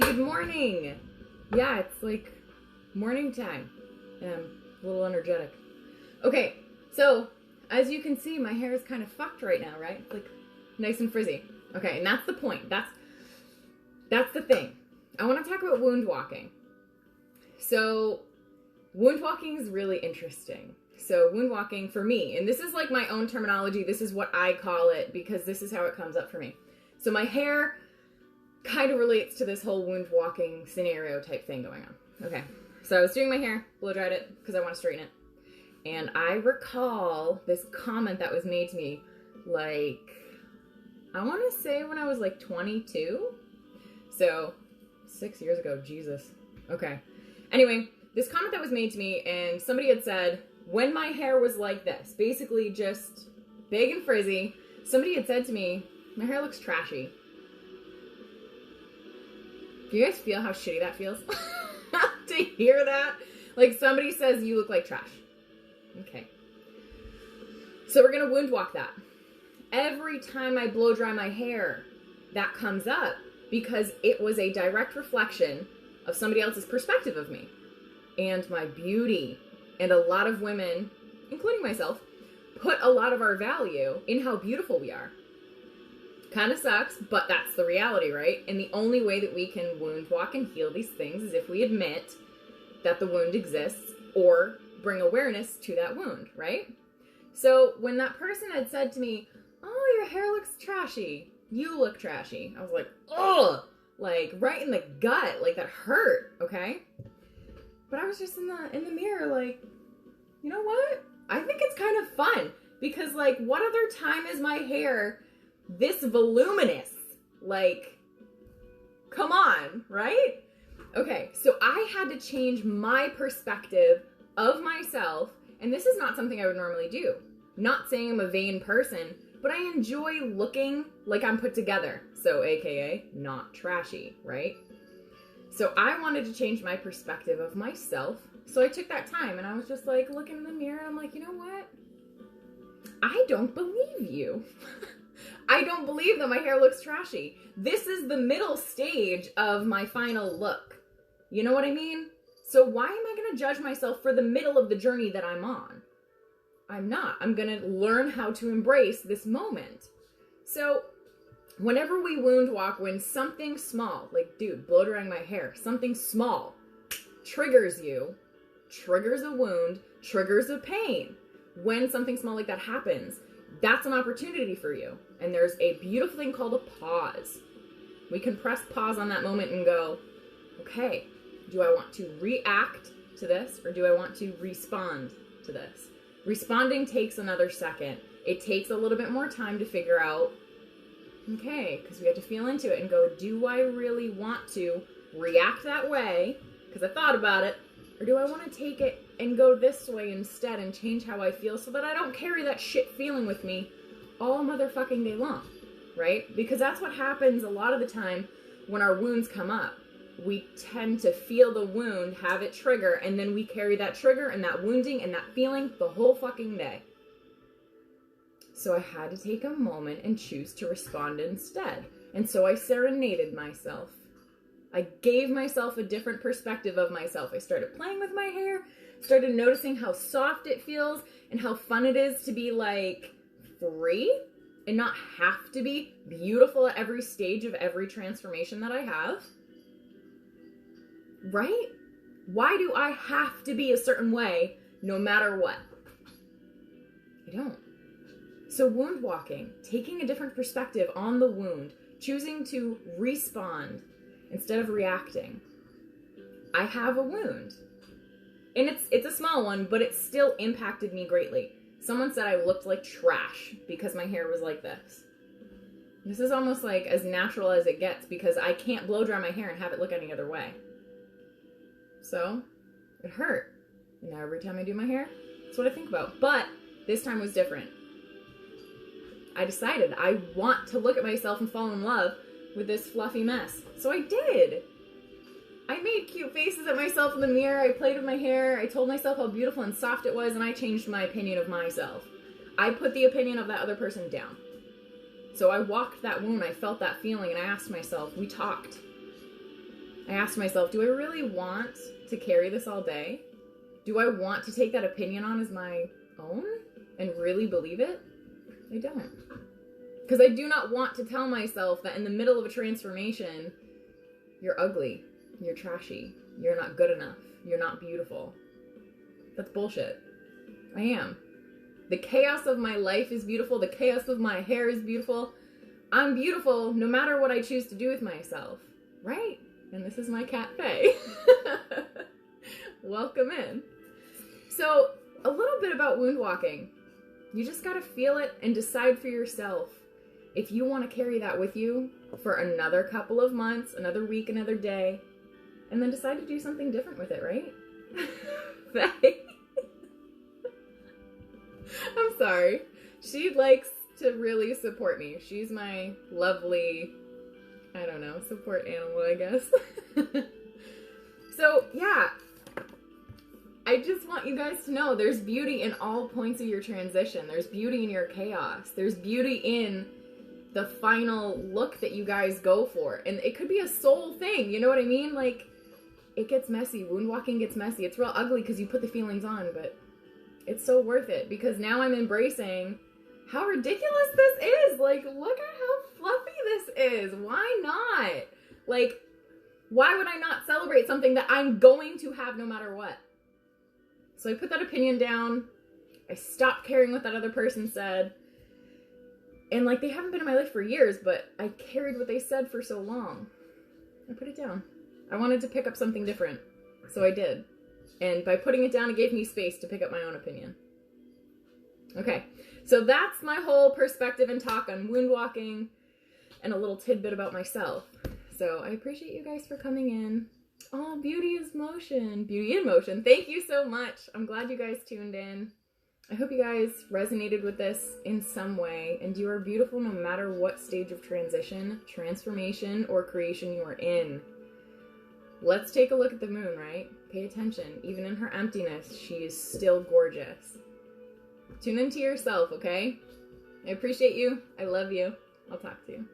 Good morning. Yeah, it's like morning time. I'm a little energetic. Okay, so as you can see, my hair is kind of fucked right now, right? It's like nice and frizzy. Okay, and that's the point. That's the thing. I want to talk about wound walking. So wound walking is really interesting. So wound walking for me, and this is like my own terminology. This is what I call it because this is how it comes up for me. So my hair kind of relates to this whole wound walking scenario type thing going on. Okay, so I was doing my hair, blow dried it because I want to straighten it. And I recall this comment that was made to me, like, I want to say when I was like 22. So 6 years ago, Jesus. Okay. Anyway, this comment that was made to me, and somebody had said, when my hair was like this, basically just big and frizzy, somebody had said to me, my hair looks trashy. Do you guys feel how shitty that feels? To hear that? Like somebody says you look like trash. Okay. So we're going to wound walk that. Every time I blow dry my hair, that comes up because it was a direct reflection of somebody else's perspective of me and my beauty. And a lot of women, including myself, put a lot of our value in how beautiful we are. Kind of sucks, but that's the reality, right? And the only way that we can wound walk and heal these things is if we admit that the wound exists or bring awareness to that wound, right? So when that person had said to me, oh, your hair looks trashy, you look trashy, I was like, ugh, like right in the gut, like that hurt, okay? But I was just in the mirror like, you know what? I think it's kind of fun because like what other time is my hair this voluminous? Like, come on, right? Okay, so I had to change my perspective of myself, and this is not something I would normally do. Not saying I'm a vain person, but I enjoy looking like I'm put together. So AKA not trashy, right? So I wanted to change my perspective of myself. So I took that time and I was just like looking in the mirror. I'm like, you know what? I don't believe you. I don't believe that my hair looks trashy. This is the middle stage of my final look. You know what I mean? So why am I going to judge myself for the middle of the journey that I'm on? I'm not. I'm going to learn how to embrace this moment. So whenever we wound walk, when something small, like, dude, blow drying my hair, something small triggers you, triggers a wound, triggers a pain. When something small like that happens, that's an opportunity for you. And there's a beautiful thing called a pause. We can press pause on that moment and go, okay, do I want to react to this or do I want to respond to this? Responding takes another second. It takes a little bit more time to figure out, okay, because we have to feel into it and go, do I really want to react that way because I thought about it, or do I want to take it and go this way instead and change how I feel so that I don't carry that shit feeling with me all motherfucking day long, right? Because that's what happens a lot of the time when our wounds come up. We tend to feel the wound, have it trigger, and then we carry that trigger and that wounding and that feeling the whole fucking day. So I had to take a moment and choose to respond instead. And so I serenaded myself. I gave myself a different perspective of myself. I started playing with my hair, started noticing how soft it feels and how fun it is to be like free and not have to be beautiful at every stage of every transformation that I have. Right? Why do I have to be a certain way no matter what? I don't. So wound walking, taking a different perspective on the wound, choosing to respond instead of reacting. I have a wound. And it's a small one, but it still impacted me greatly. Someone said I looked like trash because my hair was like this. This is almost like as natural as it gets because I can't blow dry my hair and have it look any other way. So it hurt. And now every time I do my hair, that's what I think about. But this time was different. I decided I want to look at myself and fall in love with this fluffy mess. So I did. I made cute faces at myself in the mirror. I played with my hair. I told myself how beautiful and soft it was, and I changed my opinion of myself. I put the opinion of that other person down. So I walked that wound. I felt that feeling, and I asked myself, we talked. I asked myself, do I really want to carry this all day? Do I want to take that opinion on as my own and really believe it? I don't. Because I do not want to tell myself that in the middle of a transformation, you're ugly, you're trashy, you're not good enough, you're not beautiful. That's bullshit. I am. The chaos of my life is beautiful. The chaos of my hair is beautiful. I'm beautiful no matter what I choose to do with myself. Right? And this is my cat, Faye. Welcome in. So, a little bit about wound walking. You just gotta feel it and decide for yourself if you want to carry that with you for another couple of months, another week, another day, and then decide to do something different with it, right? Faye. I'm sorry. She likes to really support me. She's my lovely, I don't know, support animal, I guess. So, yeah. I just want you guys to know there's beauty in all points of your transition. There's beauty in your chaos. There's beauty in the final look that you guys go for. And it could be a soul thing, you know what I mean? Like, it gets messy. Wound walking gets messy. It's real ugly because you put the feelings on, but it's so worth it because now I'm embracing how ridiculous this is. Like, look at how fluffy this is. Why not? Like, why would I not celebrate something that I'm going to have no matter what? So I put that opinion down. I stopped caring what that other person said. And like, they haven't been in my life for years, but I carried what they said for so long. I put it down. I wanted to pick up something different. So I did. And by putting it down, it gave me space to pick up my own opinion. Okay, so that's my whole perspective and talk on wound walking and a little tidbit about myself. So I appreciate you guys for coming in. Oh, beauty is motion. Beauty in motion. Thank you so much. I'm glad you guys tuned in. I hope you guys resonated with this in some way, and you are beautiful no matter what stage of transition, transformation, or creation you are in. Let's take a look at the moon, right? Pay attention. Even in her emptiness, she is still gorgeous. Tune into yourself, okay? I appreciate you. I love you. I'll talk to you.